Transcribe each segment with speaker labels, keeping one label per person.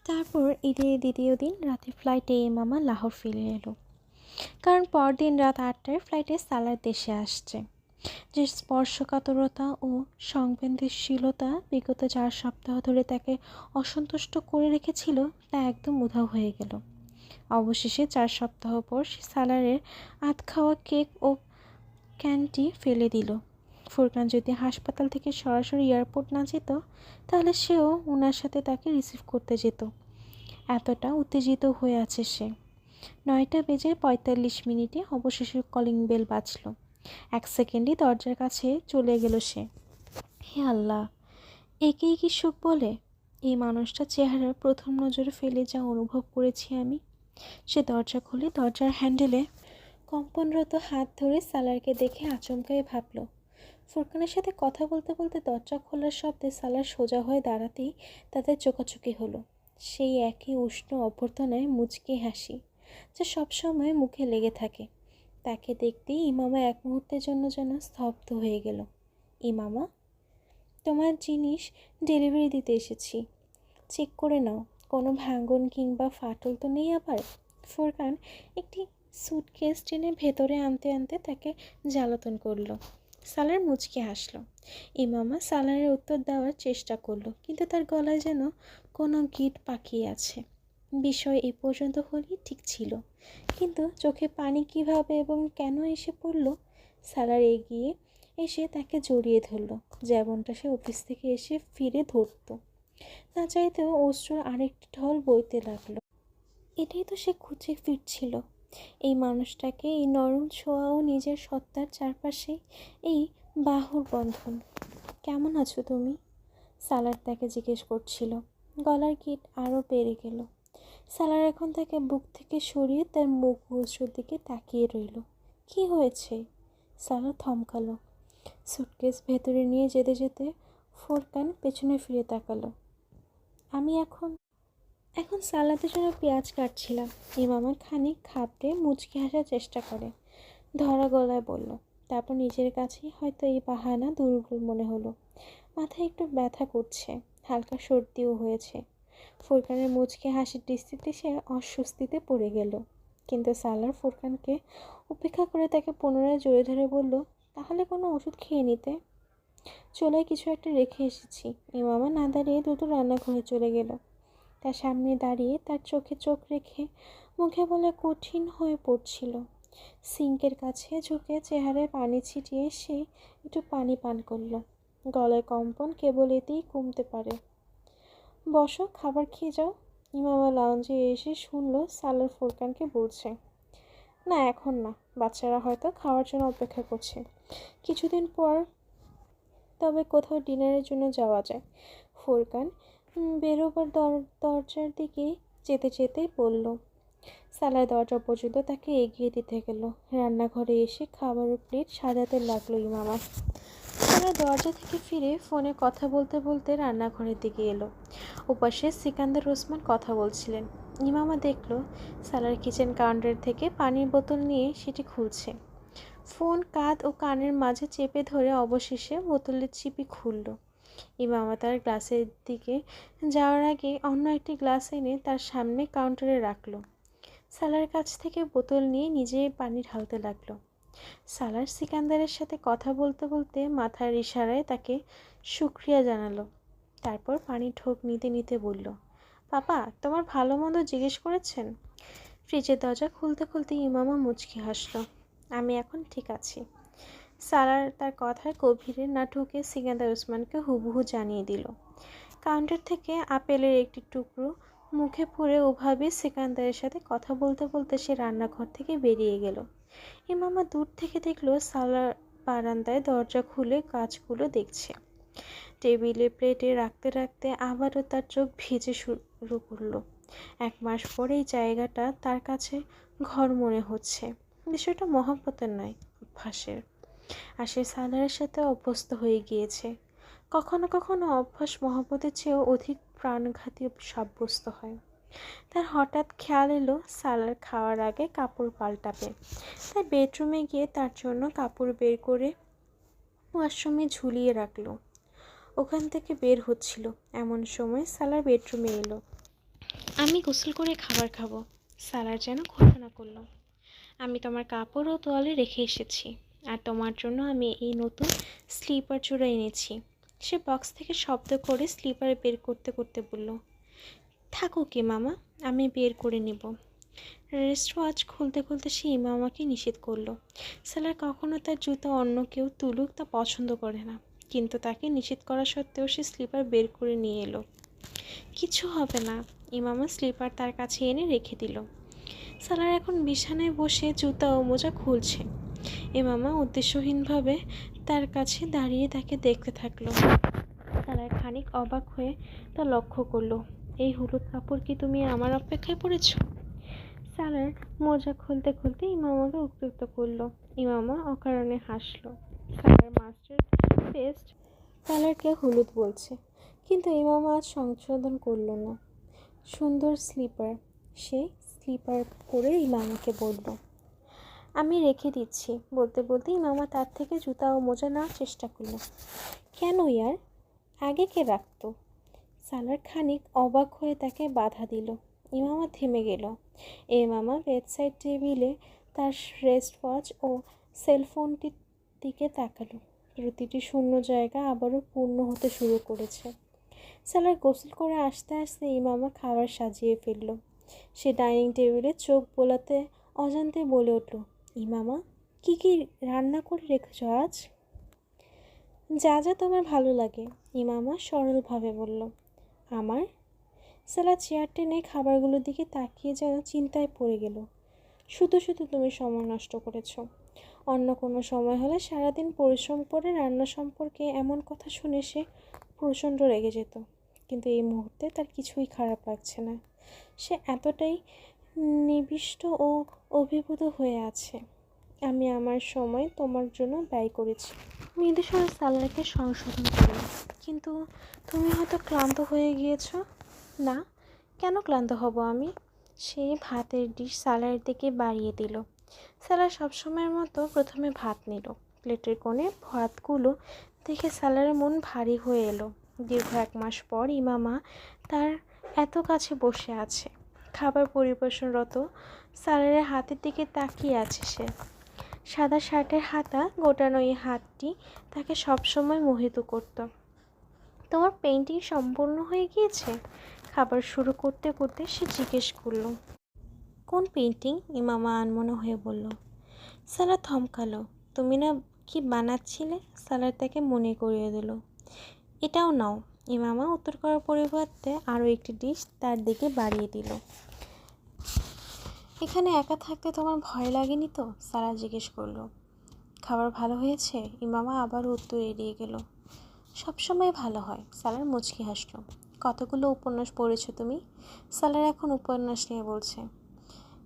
Speaker 1: তারপর ঈদের দ্বিতীয় দিন রাতে ফ্লাইটে মামা লাহোর ফিরে এলো, কারণ পরদিন রাত 8টায় ফ্লাইটে সালার দেশে আসছে। যে স্পর্শকাতরতা ও সংবেদনশীলতা বিগত 4 সপ্তাহ ধরে তাকে অসন্তুষ্ট করে রেখেছিল তা একদম উধাও হয়ে গেল। অবশেষে 4 সপ্তাহ পর সে সালারের আধ খাওয়া কেক ও ক্যান্ডি ফেলে দিল। ফুরকান যদি হাসপাতাল থেকে সরাসরি এয়ারপোর্ট না যেত, তাহলে সেও ওনার সাথে তাকে রিসিভ করতে যেত। এতটা উত্তেজিত হয়ে আছে সে। 9টা বেজে 45 মিনিটে অবশেষে কলিং বেল বাজল। 1 সেকেন্ডই দরজার কাছে চলে গেল সে। হে আল্লাহ, একেই কি সুখ বলে! এই মানুষটার চেহারা প্রথম নজরে ফেলে যা অনুভব করেছি আমি। সে দরজা খুলে দরজার হ্যান্ডেলে কম্পনরত হাত ধরে সালারকে দেখে আচমকাই ভাবল। ফুরকানের সাথে কথা বলতে বলতে দরজা খোলার শব্দে সালার সোজা হয়ে দাঁড়াতেই তাদের চোখাচোখি হলো। সেই একই উষ্ণ অভ্যর্থনায় মুচকি হাসি, যা সবসময় মুখে লেগে থাকে। তাকে দেখতেই ইমামা এক মুহূর্তের জন্য যেন স্তব্ধ হয়ে গেল। ইমামা, তোমার জিনিস ডেলিভারি দিতে এসেছি, চেক করে নাও, কোনো ভাঙন কিংবা ফাটল তো নেই আবার। ফুরকান একটি সুটকেস টেনে ভেতরে আনতে আনতে তাকে জ্বালাতন করলো। সালার মুচকি হাসল। ইমামা সালারের উত্তর দেওয়ার চেষ্টা করলো, কিন্তু তার গলায় যেন কোনো গিট পাকিয়ে আছে। বিষয় এই পর্যন্ত হলেই ঠিক ছিল, কিন্তু চোখে পানি কিভাবে এবং কেন এসে পড়ল? সালার এগিয়ে এসে তাকে জড়িয়ে ধরল, যেমনটা সে অফিস থেকে এসে ফিরে ধরত। না চাইতেও অশ্রুর আরেকটি ঢল বইতে লাগলো। এটাই তো সে খুঁজে ফিরছিল, এই মানুষটাকে, এই নরম ছোঁয়া ও নিজের সত্তার চারপাশে এই বাহুর বন্ধন। কেমন আছো তুমি? সালার তাকে জিজ্ঞেস করছিল। গলার গিট আরও বেড়ে গেল। সালার এখন তাকে বুক থেকে সরিয়ে তার মুখ অশ্রুর দিকে তাকিয়ে রইল। কি হয়েছে? সালার থমকালো। সুটকেস ভেতরে নিয়ে যেতে যেতে ফুরকান পেছনে ফিরে তাকালো। আমি এখন সালাদের জন্য পেঁয়াজ কাটছিলাম। ইমামা খানিক খাপড়ে মুচকি হাসার চেষ্টা করে, ধরা গলায় বলল। তারপর নিজের কাছেই হয়তো এই বাহানা দুর্বল মনে হলো। মাথায় একটু ব্যথা করছে, হালকা সর্দিও হয়েছে। ফুরকানের মুচকি হাসির দৃষ্টিতে সে অস্বস্তিতে পড়ে গেল, কিন্তু সালার ফুরকানকে উপেক্ষা করে তাকে পুনরায় জড়িয়ে ধরে বলল, তাহলে কোনো ওষুধ খেয়ে নিতে। চুলায় কিছু একটা রেখে এসেছি। ইমামা না দাঁড়িয়ে দ্রুত রান্নাঘরে চলে গেল। তার সামনে দাঁড়িয়ে তার চোখে চোখ রেখে মুখে বলা কঠিন হয়ে পড়ছিল। সিঙ্কের কাছে ঝুঁকে চেহারায় পানি ছিটিয়ে সে একটু পানি পান করল। গলায় কম্পন কেবল এতেই কমতে পারে। বসো, খাবার খেয়ে যাও। ইমামা লাউঞ্জে এসে শুনল সালার ফুরকানকে বলছে, না এখন না, বাচ্চারা হয়তো খাওয়ার জন্য অপেক্ষা করছে, কিছুদিন পর তবে কোথাও ডিনারের জন্য যাওয়া যায়। ফুরকান বেরোবার দরজার দিকে যেতে যেতে বলল। সালার দরজা পর্যন্ত তাকে এগিয়ে দিতে গেল। রান্নাঘরে এসে খাবারের প্লেট সাজাতে লাগলো ইমামা। সালা দরজা থেকে ফিরে ফোনে কথা বলতে বলতে রান্নাঘরের দিকে এলো। ওপাশে সিকান্দার ওসমান কথা বলছিলেন। ইমামা দেখল সালার কিচেন কাউন্টার থেকে পানির বোতল নিয়ে সেটি খুলছে। ফোন কাঁধ ও কানের মাঝে চেপে ধরে অবশেষে বোতলের চিপি খুলল। ইমামা তার গ্লাসের দিকে যাওয়ার আগে অন্য একটি গ্লাস এনে তার সামনে কাউন্টারে রাখল। সালার কাছ থেকে বোতল নিয়ে নিজেই পানি ঢালতে লাগলো। সালার সিকান্দারের সাথে কথা বলতে বলতে মাথার ইশারায় তাকে শুকরিয়া জানালো। তারপর পানি ঢোক নিতে নিতে বলল, পাপা, তোমার ভালো মন্দ জিজ্ঞেস করেছেন? ফ্রিজের দরজা খুলতে খুলতে ইমামা মুচকি হাসল। আমি এখন ঠিক আছি। সালার তার কথায় গভীরে না ঢুকে সিকান্দার ওসমানকে হুবহু জানিয়ে দিল। কাউন্টার থেকে আপেলের একটি টুকরো মুখে পুরে ওভাবে সিকান্দারের সাথে কথা বলতে বলতে সে রান্নাঘর থেকে বেরিয়ে গেল। ইমামা দূর থেকে দেখলো সালার বারান্দায় দরজা খুলে কাজগুলো দেখছে। টেবিলে প্লেটে রাখতে রাখতে আবারও তার চোখ ভিজে শুরু করলো। 1 মাস পরে এই জায়গাটা তার কাছে ঘর মনে হচ্ছে। বিষয়টা মহব্বতের নয়, অভ্যাসের। আর সে সালারের সাথে অভ্যস্ত হয়ে গিয়েছে। কখনো কখনো অভ্যাস মহব্বতের চেয়েও অধিক প্রাণঘাতী সাব্যস্ত হয়। তার হঠাৎ খেয়াল এলো সালার খাওয়ার আগে কাপড় পাল্টাবে। তাই বেডরুমে গিয়ে তার জন্য কাপড় বের করে ওয়াশরুমে ঝুলিয়ে রাখলো। ওখান থেকে বের হচ্ছিল এমন সময় সালার বেডরুমে এলো। আমি গোসল করে খাবার খাবো, সালার যেন ঘোষণা করলো। আমি তোমার কাপড় ও তোয়ালে রেখে এসেছি, আর তোমার জন্য আমি এই নতুন স্লিপার জোড়া এনেছি। সে বক্স থেকে শব্দ করে স্লিপার বের করতে করতে বলল, থাকো কি মামা, আমি বের করে নিব। রেস্ট ওয়াচ খুলতে খুলতে সে ইমামাকে নিষেধ করলো। সালার কখনো তার জুতা অন্য কেউ তুলুক তা পছন্দ করে না, কিন্তু তাকে নিষেধ করা সত্ত্বেও সে স্লিপার বের করে নিয়ে এলো। কিছু হবে না, ইমামা স্লিপার তার কাছে এনে রেখে দিল। সালার এখন বিছানায় বসে জুতা ও মোজা খুলছে। ইমামা উদ্দেশ্যহীনভাবে তার কাছে দাঁড়িয়ে তাকে দেখতে থাকলো। সালার খানিক অবাক হয়ে তা লক্ষ্য করলো। এই হলুদ কাপড় কি তুমি আমার অপেক্ষায় পড়েছ? সালার মোজা খুলতে খুলতে ইমামাকে উত্ত্যক্ত করলো। ইমামা অকারণে হাসলো। সালার মাস্টার টেস্ট সালারকে হলুদ বলছে, কিন্তু ইমামা আজ সংশোধন করলো না। সুন্দর স্লিপার। সে স্লিপার পরে ইমামাকে বলল, আমি রেখে দিচ্ছি। বলতে বলতে ইমামা তার থেকে জুতা ও মোজা নেওয়ার চেষ্টা করলো। কেন ইয়ার, আগে কে রাখতো? সালার খানিক অবাক হয়ে তাকে বাধা দিল। ইমামা থেমে গেল। ইমামা বেডসাইড টেবিলে তার রেস্ট ওয়াচ ও সেলফোনটির দিকে তাকালো। প্রতিটি শূন্য জায়গা আবারও পূর্ণ হতে শুরু করেছে। সালার গোসল করে আসতে আসতে ইমামা খাবার সাজিয়ে ফেলল। সে ডাইনিং টেবিলে চোখ বোলাতে অজান্তে বলে উঠল, ইমামা, কি কি রান্না করে রেখেছ আজ? যা যা তোমার ভালো লাগে, ইমামা সরলভাবে বলল। আমার? সালা চেয়ার টেনে খাবারগুলোর দিকে তাকিয়ে যেন চিন্তায় পড়ে গেল। শুধু শুধু তুমি সময় নষ্ট করেছ। অন্য কোনো সময় হলে সারাদিন পরিশ্রম করে রান্না সম্পর্কে এমন কথা শুনে সে প্রচণ্ড রেগে যেত, কিন্তু এই মুহূর্তে তার কিছুই খারাপ লাগছে না। সে এতটাই নিবিষ্ট ও অভিভূত হয়ে আছে। আমি আমার সময় তোমার জন্য ব্যয় করেছি। মৃদুস্বরে সালারকে সংশোধন করল, কিন্তু তুমি হয়তো ক্লান্ত হয়ে গিয়েছ। না, কেন ক্লান্ত হব আমি? সে ভাতের ডিশ সালারের দিকে বাড়িয়ে দিল। সালার সবসময়ের মতো প্রথমে ভাত নিল। প্লেটের কোণে ভাতগুলো দেখে সালারের মন ভারী হয়ে এলো। দীর্ঘ 1 মাস পর ইমামা তার এত কাছে বসে আছে। খাবার পরিবেশনরত সালারের হাতের দিকে তাকিয়ে আছে সে। সাদা শার্টের হাতা গোটানো এই হাতটি তাকে সবসময় মোহিত করত। তোমার পেইন্টিং সম্পূর্ণ হয়ে গিয়েছে? খাবার শুরু করতে করতে সে জিজ্ঞেস করল। কোন পেইন্টিং? ইমামা আনমনা হয়ে বলল। সালার থমকালো। তুমি না কি বানাচ্ছিলে? সালার তাকে মনে করিয়ে দিল। এটাও নাও। ইমামা উত্তর করার পরিবর্তে আরও একটি ডিশ তার দিকে বাড়িয়ে দিল। এখানে একা থাকতে তোমার ভয় লাগেনি তো? সালা জিজ্ঞেস করলো। খাবার ভালো হয়েছে? ইমামা আবার উত্তর এড়িয়ে গেল। সবসময় ভালো হয়। সালার মুচকি হাসল। কতগুলো উপন্যাস পড়েছো তুমি? সালার এখন উপন্যাস নিয়ে বলছে।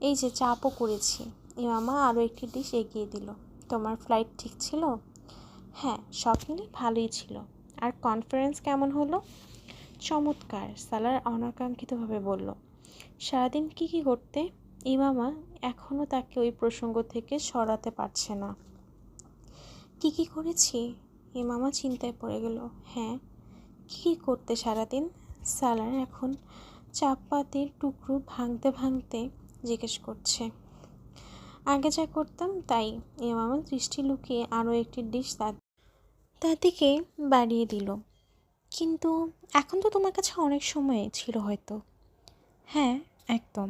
Speaker 1: এই যে চাপও করেছি। ইমামা আরও একটি ডিশ এগিয়ে দিল। তোমার ফ্লাইট ঠিক ছিল? হ্যাঁ, সব মিলে ভালোই ছিল। আর কনফারেন্স কেমন হলো? চমৎকার, সালার অনাকাঙ্ক্ষিতভাবে বলল। সারাদিন কি কি করতে? ইমামা এখনও তাকে ওই প্রসঙ্গ থেকে সরাতে পারছে না। কি কি করেছি? ইমামা চিন্তায় পড়ে গেল। হ্যাঁ, কি কি করতে সারাদিন? সালার এখন চাপাতির টুকরো ভাঙতে ভাঙতে জিজ্ঞেস করছে। আগে যা করতাম তাই। ইমামা দৃষ্টি লুকিয়ে আরও একটি ডিশ তার দিকে বাড়িয়ে দিল। কিন্তু এখন তো তোমার কাছে অনেক সময় ছিল হয়তো। হ্যাঁ, একদম।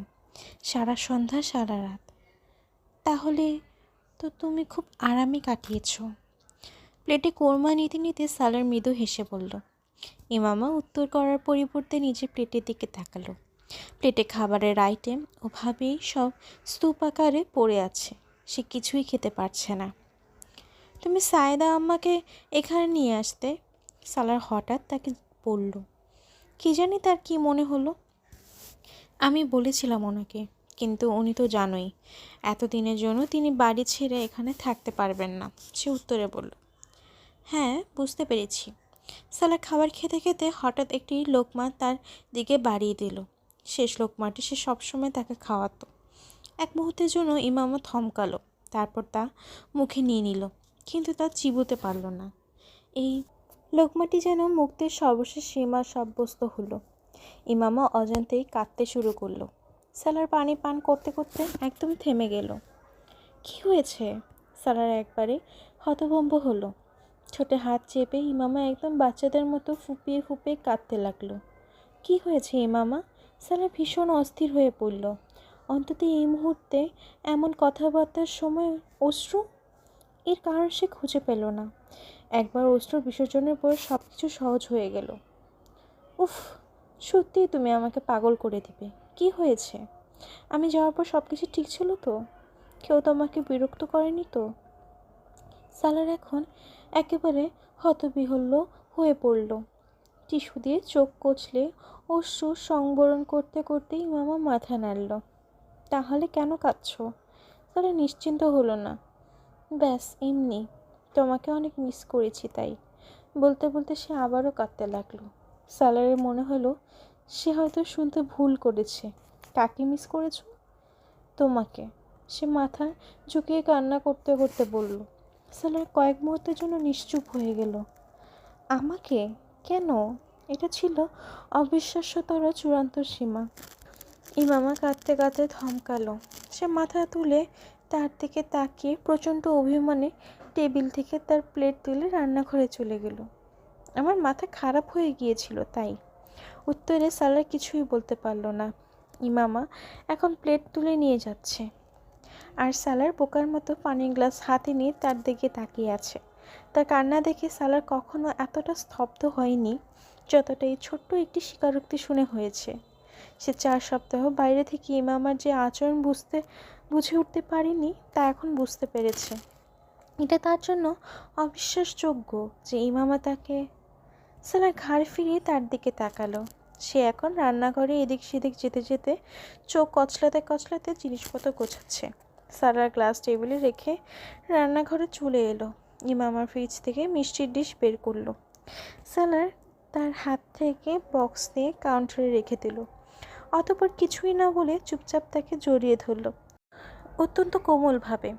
Speaker 1: সারা সন্ধ্যা সারা রাত। তাহলে তো তুমি খুব আরামে কাটিয়েছ। প্লেটে কোরমা নিতে নিতে সালার মৃদু হেসে বলল। ইমামা উত্তর করার পরিবর্তে নিজের প্লেটের দিকে তাকালো। প্লেটে খাবারের আইটেম ওভাবেই সব স্তূপ আকারে পড়ে আছে। সে কিছুই খেতে পারছে না। তুমি সায়েদা আম্মাকে এখানে নিয়ে আসতে। সালার হঠাৎ তাকে বলল। কি জানি তার কি মনে হলো। আমি বলেছিলাম ওনাকে, কিন্তু উনি তো জানোই এতদিনের জন্য তিনি বাড়ি ছেড়ে এখানে থাকতে পারবেন না, সে উত্তরে বলল। হ্যাঁ, বুঝতে পেরেছি। সালা খাবার খেতে খেতে হঠাৎ একটি লোকমা তার দিকে বাড়িয়ে দিল। শেষ লোকমাটি সে সবসময় তাকে খাওয়াতো। এক মুহূর্তের জন্য ইমামা থমকালো, তারপর তা মুখে নিয়ে নিল, কিন্তু তা চিবোতে পারল না। এই লোকমাটি যেন মুক্তির সর্বশেষ সীমা সাব্যস্ত হলো। ইমামা অজান্তেই কাঁদতে শুরু করলো। সালার পানি পান করতে করতে একদম থেমে গেল। কি হয়েছে? সালার একবারে হতভম্ব হলো। ছোটে হাত চেপে ইমামা একদম বাচ্চাদের মতো ফুপিয়ে ফুপিয়ে কাঁদতে লাগলো। কি হয়েছে ইমামা? সালা ভীষণ অস্থির হয়ে পড়ল। অন্তত এই মুহূর্তে এমন কথাবার্তার সময় অশ্রু, এর কারণ সে খুঁজে পেল না। একবার অশ্রুর বিসর্জনের পর সব কিছু সহজ হয়ে গেল। উফ, সত্যিই তুমি আমাকে পাগল করে দিবে। কি হয়েছে? আমি যাওয়ার পর সব কিছু ঠিক ছিল তো? কেউ তোমাকে বিরক্ত করেনি তো? সালার এখন একেবারে হতবিহ্বল হয়ে পড়ল। টিস্যু দিয়ে চোখ কচলে অশ্রু সংবরণ করতে করতেই ইমামা মাথা নাড়ল। তাহলে কেন কাঁদছ? তারা নিশ্চিন্ত হলো না। ব্যাস এমনি, তোমাকে অনেক মিস করেছি তাই। বলতে বলতে সে আবারও কাঁদতে লাগলো। সালারের মনে হলো সে হয়তো শুনতে ভুল করেছে। কাকে মিস করেছ? তোমাকে। সে মাথা ঝুঁকিয়ে কান্না করতে করতে বলল। সালার কয়েক মুহূর্তের জন্য নিশ্চুপ হয়ে গেল। আমাকে? কেন? এটা ছিল অবিশ্বাস্যতর চূড়ান্ত সীমা। ইমামা কাঁদতে কাঁদতে ধমকালো। সে মাথা তুলে তার দিকে তাকিয়ে প্রচণ্ড অভিমানে টেবিল থেকে তার প্লেট তুলে রান্নাঘরে চলে গেল। আমার মাথা খারাপ হয়ে গিয়েছিল তাই। উত্তরে সালার কিছুই বলতে পারল না। ইমামা এখন প্লেট তুলে নিয়ে যাচ্ছে, আর সালার বোকার মতো পানির গ্লাস হাতে নিয়ে তার দিকে তাকিয়ে আছে। তার কান্না দেখে সালার কখনো এতটা স্তব্ধ হয়নি যতটা এই ছোট্ট একটি স্বীকারোক্তি শুনে হয়েছে। সে 4 সপ্তাহ বাইরে থেকে ইমামার যে আচরণ বুঝে উঠতে পারেনি তা এখন বুঝতে পেরেছে। এটা তার জন্য অবিশ্বাসযোগ্য যে ইমামা তাকে। সালার ঘাড় ফিরিয়ে তার দিকে তাকালো। সে এখন রান্নাঘরে এদিক সেদিক যেতে যেতে চোখ কচলাতে কচলাতে জিনিসপত্র গোছাচ্ছে। সালার গ্লাস টেবিলে রেখে রান্নাঘরে চলে এলো। ইমামার ফ্রিজ থেকে মিষ্টির ডিশ বের করলো। সালার তার হাত থেকে বক্স নিয়ে কাউন্টারে রেখে দিল। অতঃপর কিছুই না বলে চুপচাপ তাকে জড়িয়ে ধরল, অত্যন্ত কোমলভাবে,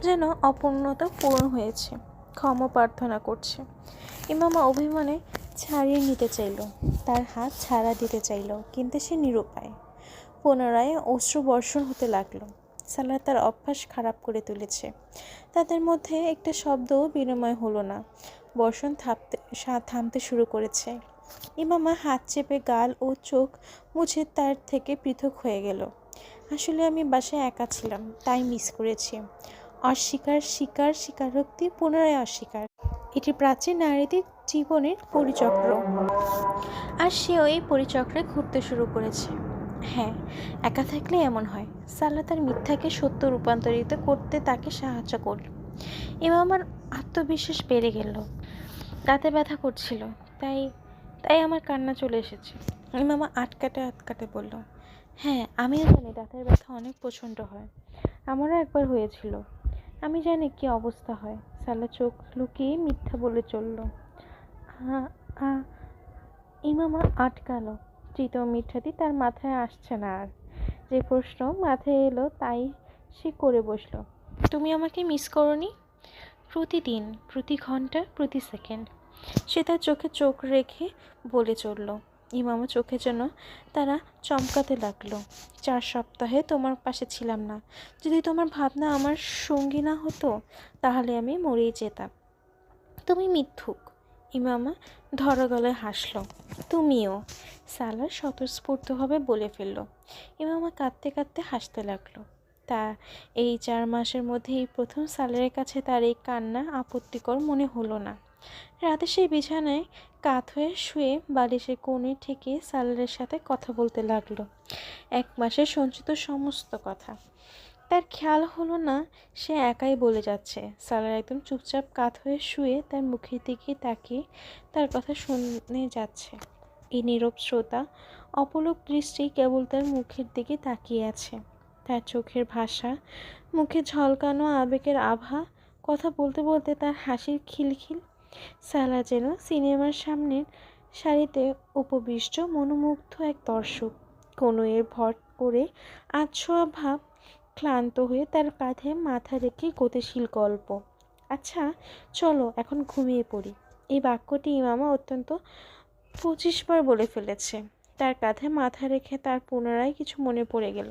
Speaker 1: যেন অপূর্ণতা পূরণ হয়েছে, ক্ষমা প্রার্থনা করছে। ইমামা অভিমানে ছাড়িয়ে নিতে চাইল, তার হাত ছাড়া দিতে চাইল, কিন্তু সে নিরুপায়। পুনরায় অশ্রু বর্ষণ হতে লাগলো। সালার তার অভ্যাস খারাপ করে তুলেছে। তাদের মধ্যে একটা শব্দও বিনিময় হলো না। বর্ষণ থামতে শুরু করেছে। ইমামা হাত চেপে গাল ও চোখ মুছে তার থেকে পৃথক হয়ে গেল। আসলে আমি বাসায় একা ছিলাম, তাই মিস করেছি। অস্বীকার, স্বীকার, স্বীকারোক্তি, পুনরায় অস্বীকার। এটি প্রাচীন নারীদের জীবনের পরিচক্র, আর সেও এই পরিচক্রে ঘুরতে শুরু করেছে। হ্যাঁ, একা থাকলে এমন হয়। সালা তার মিথ্যাকে সত্য রূপান্তরিত করতে তাকে সাহায্য করল। ইমামার আত্মবিশ্বাস বেড়ে গেল। দাঁতে ব্যথা করছিল, তাই তাই আমার কান্না চলে এসেছে। ইমামা আটকাটে বলল, হ্যাঁ আমিও জানি দাঁতের ব্যথা অনেক প্রচণ্ড হয়, আমারও একবার হয়েছিল। আমি জানি কি অবস্থা হয়। সালা চোখ লুকিয়ে মিথ্যা বলে চলল। ইমামা আটকালো। তৃতীয় মিথ্যাটি তার মাথায় আসছে না আর। যে প্রশ্ন মাথায় এলো তাই সে করে বসলো। তুমি আমাকে মিস করোনি? প্রতিদিন, প্রতি ঘন্টা, প্রতি সেকেন্ড। সে তার চোখে চোখ রেখে বলে চলল। ইমামা চোখে যেন তারা চমকাতে লাগলো। 4 সপ্তাহে তোমার পাশে ছিলাম না। যদি তোমার ভাবনা আমার সঙ্গী না হতো তাহলে আমি মরেই যেতাম। তুমি মিথ্যুক। ইমামা ধরা গলায় হাসল। তুমিও, সালার স্বতঃস্ফূর্তভাবে বলে ফেলল। ইমামা কাঁদতে কাঁদতে হাসতে লাগলো। তা এই 4 মাসের মধ্যে এই প্রথম সালারের কাছে তার এই কান্না আপত্তিকর মনে হলো না। রাতে সেই বিছানায় কাত হয়ে শুয়ে বালিশের কোণে ঠেকে সালারের সাথে কথা বলতে লাগলো। 1 মাসের সঞ্চিত সমস্ত কথা। তার খেয়াল হলো না সে একাই বলে যাচ্ছে। সালার একদম চুপচাপ কাত হয়ে শুয়ে তার মুখের দিকে তাকিয়ে তার কথা শুনে যাচ্ছে। এই নীরব শ্রোতা অপলক দৃষ্টি কেবল তার মুখের দিকে তাকিয়ে আছে। তার চোখের ভাষা, মুখে ঝলকানো আবেগের আভা, কথা বলতে বলতে তার হাসির খিলখিল। সালা যেন সিনেমার সামনের সারিতে উপবিষ্ট মনোমুগ্ধ এক দর্শক। কনুইয়ের ভর করে আধশোয়া ভাব, ক্লান্ত হয়ে তার কাঁধে মাথা রেখে গতিশীল গল্প। আচ্ছা চলো এখন ঘুমিয়ে পড়ি। এই বাক্যটি ইমামা অত্যন্ত 25 বার বলে ফেলেছে। তার কাঁধে মাথা রেখে তার পুনরায় কিছু মনে পড়ে গেল।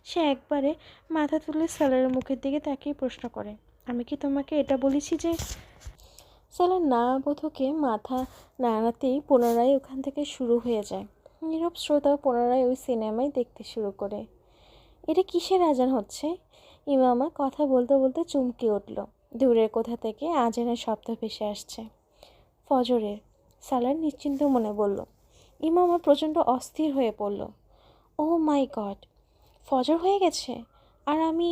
Speaker 1: সে একবারে মাথা তুলে সালারের মুখের দিকে তাকিয়ে প্রশ্ন করে, আমি কি তোমাকে এটা বলেছি যে? সালার না বোধকে মাথা নাড়াতেই পুনরায় ওখান থেকে শুরু হয়ে যায়। নীরব শ্রোতা পুনরায় ওই সিনেমায় দেখতে শুরু করে। এটা কিসের আজান হচ্ছে? ইমামা কথা বলতে বলতে চমকে উঠল। দূরের কোথা থেকে আজানের শব্দ ভেসে আসছে। ফজরের। সালার নিশ্চিন্ত মনে বলল। ইমামা প্রচণ্ড অস্থির হয়ে পড়ল। ও মাই গড, ফজর হয়ে গেছে? আর আমি?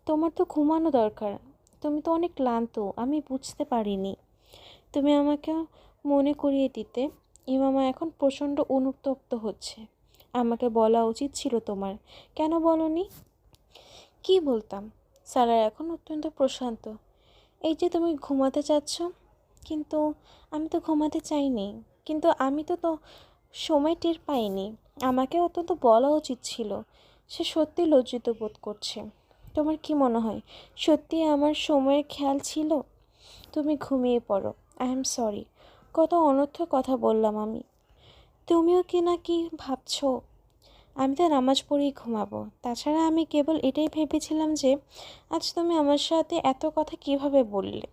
Speaker 1: তোমার তো ঘুমানো দরকার। তুমি তো অনেক ক্লান্ত, আমি বুঝতে পারিনি। তুমি আমাকে মনে করিয়ে দিতে। ইমামা এখন প্রচণ্ড অনুতপ্ত হচ্ছে। আমাকে বলা উচিত ছিল তোমার। কেন বলনি? কি বলতাম? সালার এখন অত্যন্ত প্রশান্ত। এই যে তুমি ঘুমাতে চাচ্ছ। কিন্তু আমি তো ঘুমাতে চাইনি। কিন্তু আমি তো সময় টের পাইনি। আমাকে অত্যন্ত বলা উচিত ছিল। সে সত্যি লজ্জিত বোধ করছে। তোমার কি মনে হয় সত্যি আমার সময়ের খেয়াল ছিল? তুমি ঘুমিয়ে পড়ো। I am sorry. কত অনর্থক কথা বললাম আমি। তুমিও কি না কি ভাবছো? আমি তো নামাজ পড়েই ঘুমাবো। তাছাড়া আমি কেবল এটাই ভেবেছিলাম যে আজ তুমি আমার সাথে এত কথা কিভাবে বললে।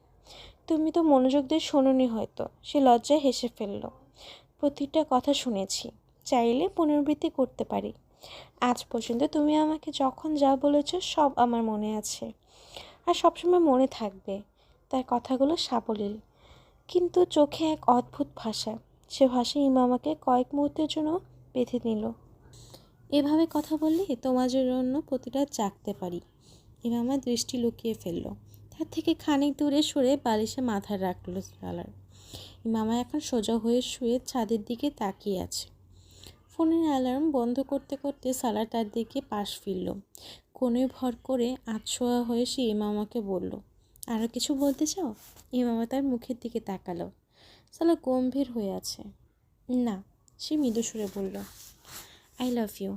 Speaker 1: তুমি তো মনোযোগ দিয়ে শোনোনি হয়তো। সে লজ্জায় হেসে ফেলল। প্রতিটা কথা শুনেছি। চাইলে পুনরাবৃত্তি করতে পারি। আজ পর্যন্ত তুমি আমাকে যখন যা বলেছ সব আমার মনে আছে, আর সবসময় মনে থাকবে। তার কথাগুলো সাবলীল, কিন্তু চোখে এক অদ্ভুত ভাষা। সে ভাষা ইমামাকে কয়েক মুহূর্তের জন্য বেঁধে নিল। এভাবে কথা বললে তোমার জন্য প্রতিটা জাগতে পারি। ইমামা দৃষ্টি লুকিয়ে ফেলল। তার থেকে খানিক দূরে সরে বালিশে মাথা রাখল সালার। ইমামা এখন সোজা হয়ে শুয়ে ছাদের দিকে তাকিয়ে আছে। ফোনের অ্যালার্ম বন্ধ করতে করতে সালার তার দিকে পাশ ফিরল। কোণে ভর করে আধশোয়া হয়ে সে ইমামাকে বলল, আরও কিছু বলতে চাও? ইমামা তার মুখের দিকে তাকালো। সালা গম্ভীর হয়ে আছে। না, সে মৃদু সুরে বলল, আই লাভ ইউ।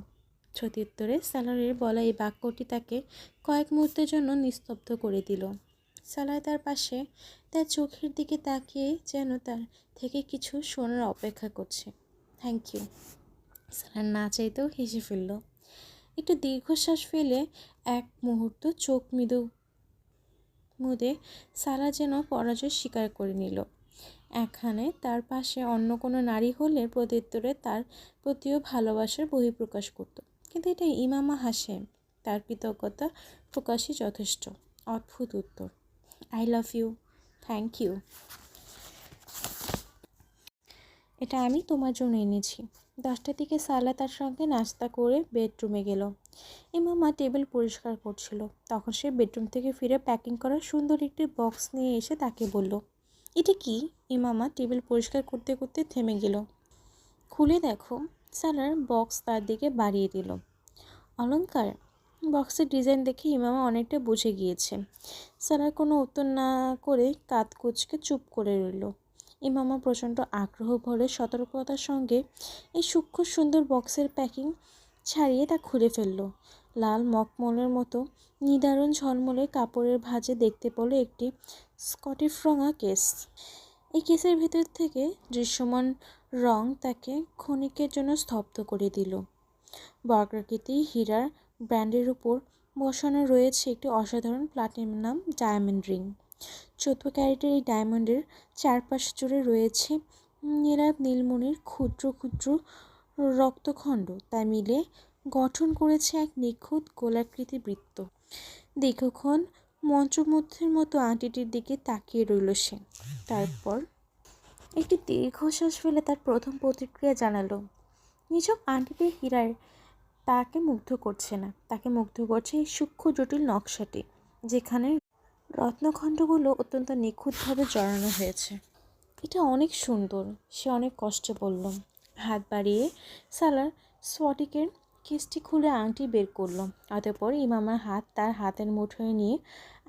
Speaker 1: প্রত্যুত্তরে সালারের বলা এই বাক্যটি তাকে কয়েক মুহূর্তের জন্য নিস্তব্ধ করে দিল। সালার তার পাশে তার চোখের দিকে তাকিয়ে যেন তার থেকে কিছু শোনার অপেক্ষা করছে। Thank you. সালার না চাইতেও হেসে ফেলল। একটু দীর্ঘশ্বাস ফেলে এক মুহূর্ত চোখ মুদে সালা যেন পরাজয় স্বীকার করে নিল। এখানে তার পাশে অন্য কোনো নারী হলে প্রত্যুত্তরে তার প্রতিও ভালোবাসার বহিঃপ্রকাশ করত। কিন্তু এটা ইমামা হাসেম। তার কৃতজ্ঞতা প্রকাশই যথেষ্ট। অদ্ভুত উত্তর। I love you. Thank you. এটা আমি তোমার জন্য এনেছি। 10টার দিকে সালা তার সঙ্গে নাস্তা করে বেডরুমে গেল। ইমামা টেবিল পরিষ্কার করছিল। তখন সে বেডরুম থেকে ফিরে প্যাকিং করা সুন্দর একটি বক্স নিয়ে এসে তাকে বলল, এটা কি? ইমামা টেবিল পরিষ্কার করতে করতে থেমে গেল। খুলে দেখো। সালার বক্স তার দিকে বাড়িয়ে দিল। অলংকার। বক্সের ডিজাইন দেখে ইমামা অনেকটা বুঝে গিয়েছে। সালার কোনো উত্তর না করে কাঁধ কুঁচকে চুপ করে রইল। ইমামা প্রচণ্ড আগ্রহ ভরে সতর্কতার সঙ্গে এই সূক্ষ্ম সুন্দর বক্সের প্যাকিং ছাড়িয়ে তা খুলে ফেলল। লাল মখমলের মতো নিদারুণ ঝলমলে কাপড়ের ভাঁজে দেখতে পেল একটি স্কটিশ রঙা কেস। এই কেসের ভেতর থেকে দৃশ্যমান রং তাকে ক্ষণিকের জন্য স্তব্ধ করে দিল। বর্গাকৃতি হীরার ব্র্যান্ডের উপর বসানো রয়েছে একটি অসাধারণ প্লাটিনাম ডায়মন্ড রিং। 14 ক্যারেটের এই ডায়মন্ডের চারপাশ জুড়ে রয়েছে নীলাভ নীলমণির ক্ষুদ্র ক্ষুদ্র রক্তখণ্ড। তা মিলে গঠন করেছে এক নিখুঁত গোলাকৃতি বৃত্ত। দীর্ঘক্ষণ মন্ত্রমুগ্ধের মতো আংটিটির দিকে তাকিয়ে রইল সে। তারপর একটি দীর্ঘশ্বাস ফেলে তার প্রথম প্রতিক্রিয়া জানালো, নিছক আংটিটি হীরার তাকে মুগ্ধ করছে না। তাকে মুগ্ধ করছে এই সূক্ষ্ম জটিল নকশাটি, যেখানে রত্নখণ্ডগুলো অত্যন্ত নিখুঁতভাবে জড়ানো হয়েছে। এটা অনেক সুন্দর। সে অনেক কষ্টে বলল। হাত বাড়িয়ে সালার স্ফটিকের কেসটি খুলে আংটি বের করল। অতঃপর ইমামার হাত তার হাতের মুঠোয় নিয়ে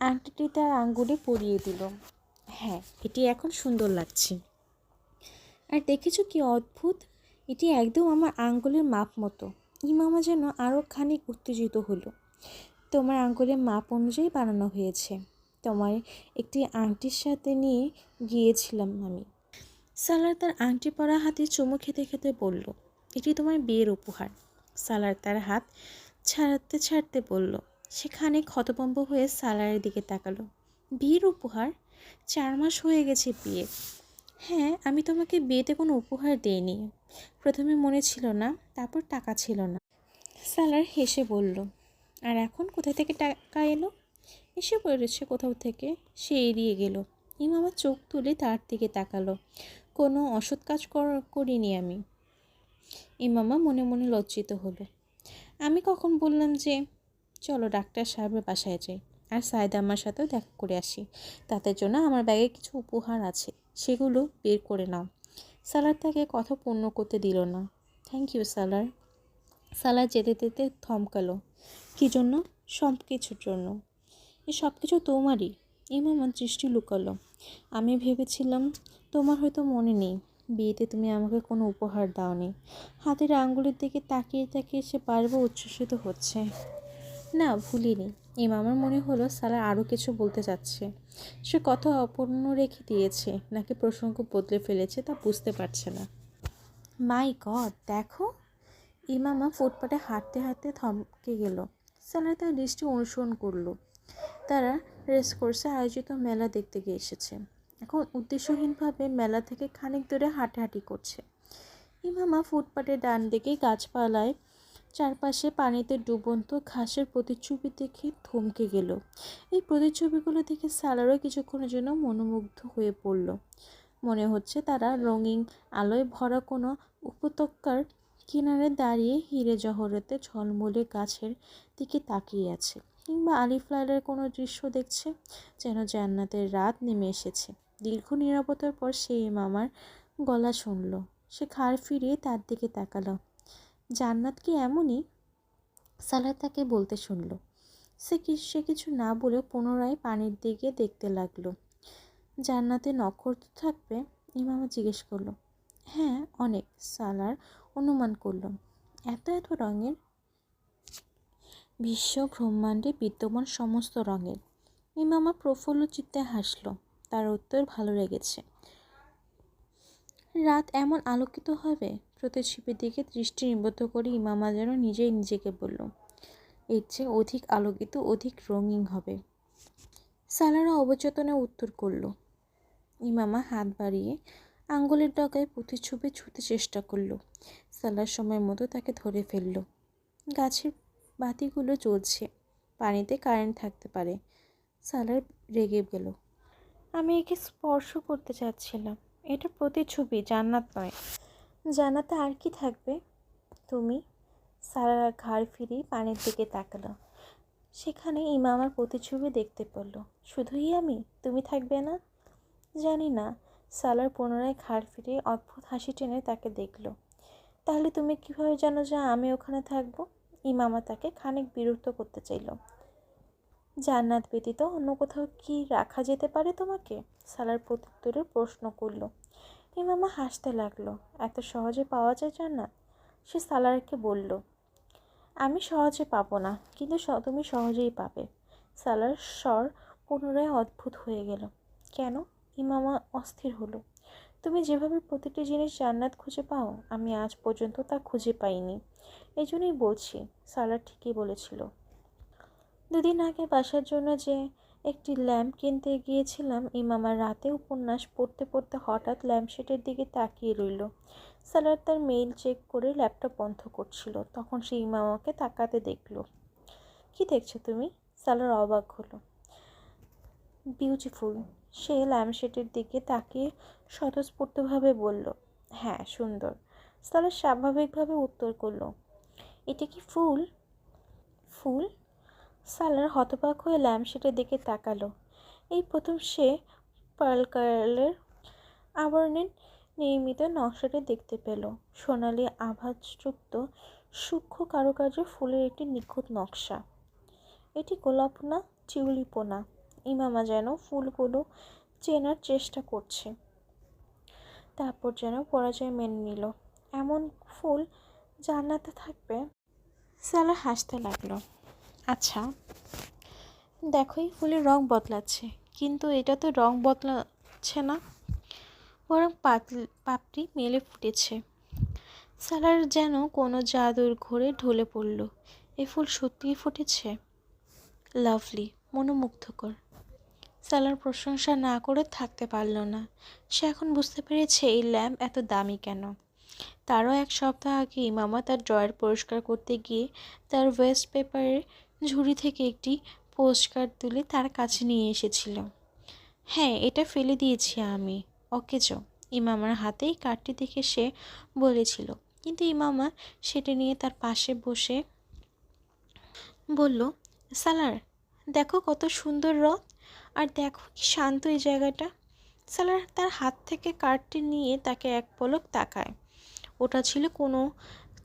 Speaker 1: আংটিটি তার আঙ্গুলে পরিয়ে দিল। হ্যাঁ, এটি এখন সুন্দর লাগছে। আর দেখেছো কি অদ্ভুত? এটি একদম আমার আঙ্গুলের মাপ মতো। ইমামা যেন আরও খানিক উত্তেজিত হলো। তোমার আঙ্গুলের মাপ অনুযায়ী বানানো হয়েছে। তোমার একটি আংটির সাথে নিয়ে গিয়েছিলাম আমি। সালার তার আংটি পরা হাতে চুমু খেতে খেতে বলল, এটি তোমার বিয়ের উপহার। সালার তার হাত ছাড়তে ছাড়তে বলল। সে খানিক হতভম্ব হয়ে সালারের দিকে তাকালো। বিয়ের উপহার? 4 মাস হয়ে গেছে বিয়ে। হ্যাঁ, আমি তোমাকে বিয়েতে কোনো উপহার দিইনি। প্রথমে মনে ছিল না, তারপর টাকা ছিল না। সালার হেসে বলল, আর এখন কোথা থেকে টাকা এলো? এসে পড়েছে কোথাও থেকে। সে এড়িয়ে গেল। ইমামা চোখ তুলে তার দিকে তাকালো। কোনো অসৎ কাজ করিনি আমি। ইমামা মনে মনে লজ্জিত হলো। আমি কখন বললাম যে? চলো ডাক্তার সাহেবের বাসায় যাই, আর সাইদ আমার সাথেও দেখা করে আসি। তাদের জন্য আমার ব্যাগে কিছু উপহার আছে, সেগুলো বের করে নাও। সালার তাকে কথা পূর্ণ করতে দিল না। থ্যাংক ইউ সালার। সালার যেতে যেতে থমকালো। কী জন্য? সব কিছুর জন্য। এ সব কিছু তোমারই। ইমামার দৃষ্টি লুকালো। আমি ভেবেছিলাম তোমার হয়তো মনে নেই, বিয়েতে তুমি আমাকে কোনো উপহার দাওনি। হাতের আঙ্গুলের দিকে তাকিয়ে তাকিয়ে সে বারবার উচ্ছ্বসিত হচ্ছে। না, ভুলিনি। ইমামার মনে হলো সালার আরও কিছু বলতে চাচ্ছে। সে কথা অপূর্ণ রেখে দিয়েছে নাকি প্রসঙ্গ বদলে ফেলেছে তা বুঝতে পারছে না। মাই গড, দেখো! ইমামা ফুটপাতে হাঁটতে হাঁটতে থমকে গেল। সালার তার দৃষ্টি অনুসরণ করলো। তারা রেসকোর্সে আয়োজিত মেলা দেখতে গিয়ে এসেছে। এখন উদ্দেশ্যহীনভাবে মেলা থেকে খানিক দূরে হাঁটাহাঁটি করছে। ইমামা ফুটপাতের ডান দিকে গাছপালায় চারপাশে পানিতে ডুবন্ত ঘাসের প্রতিচ্ছবি দেখে থমকে গেল। এই প্রতিচ্ছবিগুলো দেখে সালারও কিছুক্ষণের জন্য মনোমুগ্ধ হয়ে পড়ল। মনে হচ্ছে তারা রঙিন আলোয় ভরা কোনো উপত্যকার কিনারে দাঁড়িয়ে হিরে জহরতে ঝলমলে গাছের দিকে তাকিয়ে আছে, কিংবা আলিফ লায়লার কোনো দৃশ্য দেখছে, যেন জান্নাতের রাত নেমে এসেছে। দীর্ঘ নীরবতার পর সে ইমামার গলা শুনল। সে ঘাড় ফিরিয়ে তার দিকে তাকালো। জান্নাত কি এমনই? সালার তাকে বলতে শুনল। সে কিছু না বলে পুনরায় পানির দিকে দেখতে লাগলো। জান্নাতে নক্ষত্র থাকবে? ইমামা জিজ্ঞেস করলো। হ্যাঁ, অনেক। সালার অনুমান করল। এত এত রঙের? বিশ্ব ব্রহ্মাণ্ডে বিদ্যমান সমস্ত রঙের। ইমামা প্রফুল্ল চিত্তে হাসল। তার উত্তর ভালো লেগেছে। রাত এমন আলোকিত হবে? প্রতিচ্ছবির দিকে দৃষ্টি নিবদ্ধ করে ইমামা যেন নিজেই নিজেকে বলল, এর চেয়ে অধিক আলোকিত, অধিক রঙিন হবে। সালারা অবচেতনে উত্তর করল। ইমামা হাত বাড়িয়ে আঙ্গুলের ডগায় প্রতিচ্ছবি ছুঁতে চেষ্টা করল। সালার সময় মতো তাকে ধরে ফেলল। গাছের বাতিগুলো জ্বলছে, পানিতে কারেন্ট থাকতে পারে। সালার রেগে গেল। আমি একে স্পর্শ করতে চাচ্ছিলাম। এটা প্রতিচ্ছবি, জান্নাত নয়। জান্নাতে আর কি থাকবে? তুমি। সালার ঘাড় ফিরিয়ে পানির দিকে তাকালো। সেখানে ইমামার প্রতিচ্ছবি দেখতে পেল। শুধুই আমি? তুমি থাকবে না? জানি না। সালার পুনরায় ঘাড় ফিরিয়ে অদ্ভুত হাসি টেনে তাকে দেখল। তাহলে তুমি কিভাবে জানো যে আমি ওখানে থাকবো? ইমামা তাকে খানিক বিরক্ত করতে চাইল। জান্নাত ব্যতীত অন্য কোথাও কি রাখা যেতে পারে তোমাকে? সালার প্রত্যুত্তরে প্রশ্ন করল। ইমামা হাসতে লাগলো। এত সহজে পাওয়া যায় জান্নাত? সে সালারকে বলল, আমি সহজে পাবো না, কিন্তু তুমি সহজেই পাবে। সালার স্বর পুনরায় অদ্ভুত হয়ে গেল। কেন? ইমামা অস্থির হলো। তুমি যেভাবে প্রতিটি জিনিস জান্নাত খুঁজে পাও, আমি আজ পর্যন্ত তা খুঁজে পাইনি। এই জন্যই বলছি, সালার ঠিকই বলেছিল। 2 দিন আগে বাসার জন্য যে একটি ল্যাম্প কিনতে গিয়েছিলাম, ইমামা রাতে উপন্যাস পড়তে পড়তে হঠাৎ ল্যাম্পশেডের দিকে তাকিয়ে রইল। সালার তার মেইল চেক করে ল্যাপটপ বন্ধ করছিল। তখন সে ইমামাকে তাকাতে দেখল। কি দেখছো তুমি? সালার অবাক হলো। বিউটিফুল। সে ল্যাম্পশেডের দিকে তাকিয়ে স্বতঃস্ফূর্তভাবে বলল, হ্যাঁ, সুন্দর। সালার স্বাভাবিকভাবে উত্তর করল, এটা কি ফুল? ফুল? সালার হতবাক হয়ে ল্যাম্পশেডের দিকে তাকালো। এই প্রথম সে পার্ল কালারের আবরণে নির্মিত নকশাটি দেখতে পেল। সোনালি আভাসযুক্ত সূক্ষ্ম কারুকার্য ফুলের একটি নিখুঁত নকশা। এটি গোলাপ না, টিউলিপও না। ইমামা যেন ফুলগুলো চেনার চেষ্টা করছে, তারপর যেন পরাজয় মেনে নিল। এমন ফুল জান্নাতে থাকবে? সালার হাসতে লাগলো। আচ্ছা, দেখো, এই ফুলের রং বদলাচ্ছে, কিন্তু এটা তো রং বদলাচ্ছে না। বরং পাপড়ি মেলে ফুটেছে। সালার যেন কোনো জাদুর ঘোরে ঢলে পড়ল। এ ফুল সত্যিই ফুটেছে। লাভলি, মনোমুগ্ধকর। সালার প্রশংসা না করে থাকতে পারল না। সে এখন বুঝতে পেরেছে এই ল্যাম্প এত দামি কেন। তারও 1 সপ্তাহ আগে মামা তার ড্রয়ার পরিষ্কার করতে গিয়ে তার ওয়েস্ট পেপারের ঝুড়ি থেকে একটি পোস্টকার্ড তুলে তার কাছে নিয়ে এসেছিল। হ্যাঁ, এটা ফেলে দিয়েছি আমি, অকেজ। ইমামার হাতেই কার্ডটি দেখে সে বলেছিল, কিন্তু ইমামা সেটা নিয়ে তার পাশে বসে বলল, সালার, দেখো কত সুন্দর রথ, আর দেখো কি শান্ত এই জায়গাটা। সালার তার হাত থেকে কার্ডটি নিয়ে তাকে এক পলক তাকায়। ওটা ছিল কোনো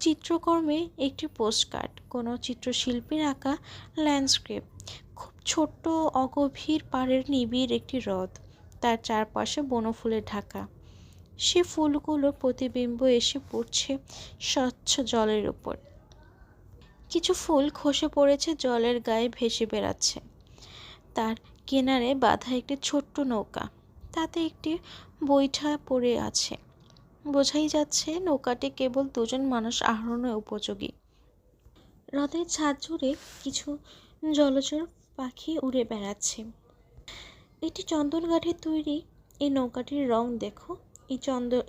Speaker 1: চিত্রকর্মে একটি পোস্টকার্ড, কোনো চিত্রশিল্পীর আঁকা ল্যান্ডস্কেপ। খুব ছোট্ট, অগভীর পাড়ের নিবিড় একটি হ্রদ, তার চারপাশে বনফুলে ঢাকা। সে ফুলগুলোর প্রতিবিম্ব এসে পড়ছে স্বচ্ছ জলের উপর। কিছু ফুল খসে পড়েছে জলের গায়ে ভেসে বেড়াচ্ছে। তার কিনারে বাঁধা একটি ছোট্ট নৌকা, তাতে একটি বৈঠা পড়ে আছে। বোঝাই যাচ্ছে নৌকাটি কেবল 2 জন মানুষ আরোহণে উপযোগী। হ্রদের ছাদ জুড়ে কিছু জলচর পাখি উড়ে বেড়াচ্ছে। এটি চন্দন কাঠের তৈরি। এই নৌকাটির রং দেখো,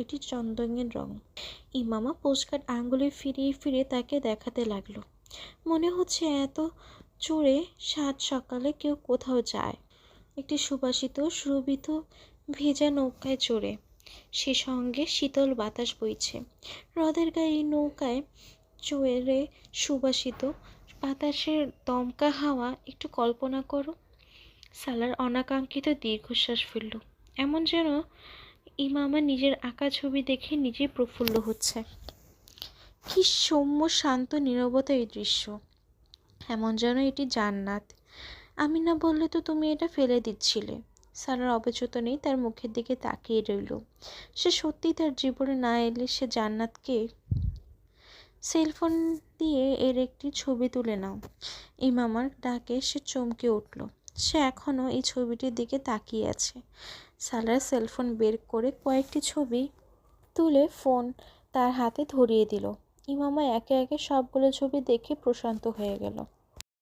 Speaker 1: এটি চন্দনের রং। ইমামা পোস্টকার্ড আঙ্গুলে ফিরিয়ে ফিরিয়ে তাকে দেখাতে লাগলো। মনে হচ্ছে এত চড়ে সাত সকালে কেউ কোথাও যায়, একটি সুবাসিত সুরভিত ভেজা নৌকায় চড়ে। সে সঙ্গে শীতল বাতাস বইছে। হ্রদের গায়ে এই নৌকায় চড়ে সুবাসিত বাতাসের দমকা হাওয়া একটু কল্পনা করো। সালার অনাকাঙ্ক্ষিত দীর্ঘশ্বাস ফেলল, এমন যেন ইমামা নিজের আঁকা ছবি দেখে নিজেই প্রফুল্ল হচ্ছে। কি সৌম্য শান্ত নীরবতা এই দৃশ্য, এমন যেন এটি জান্নাত। আমি না বললে তো তুমি এটা ফেলে দিচ্ছিলে। সারার অবচেতনেই তার মুখের দিকে তাকিয়ে রইল। সে সত্যিই তার জীবনে না এলে সে জান্নাতকে। সেলফোন দিয়ে এর একটি ছবি তুলে নাও। ইমামার ডাকে সে চমকে উঠল। সে এখনও এই ছবিটির দিকে তাকিয়ে আছে। সালার সেলফোন বের করে কয়েকটি ছবি তুলে ফোন তার হাতে ধরিয়ে দিল। ইমামা একে একে সবগুলো ছবি দেখে প্রশান্ত হয়ে গেল।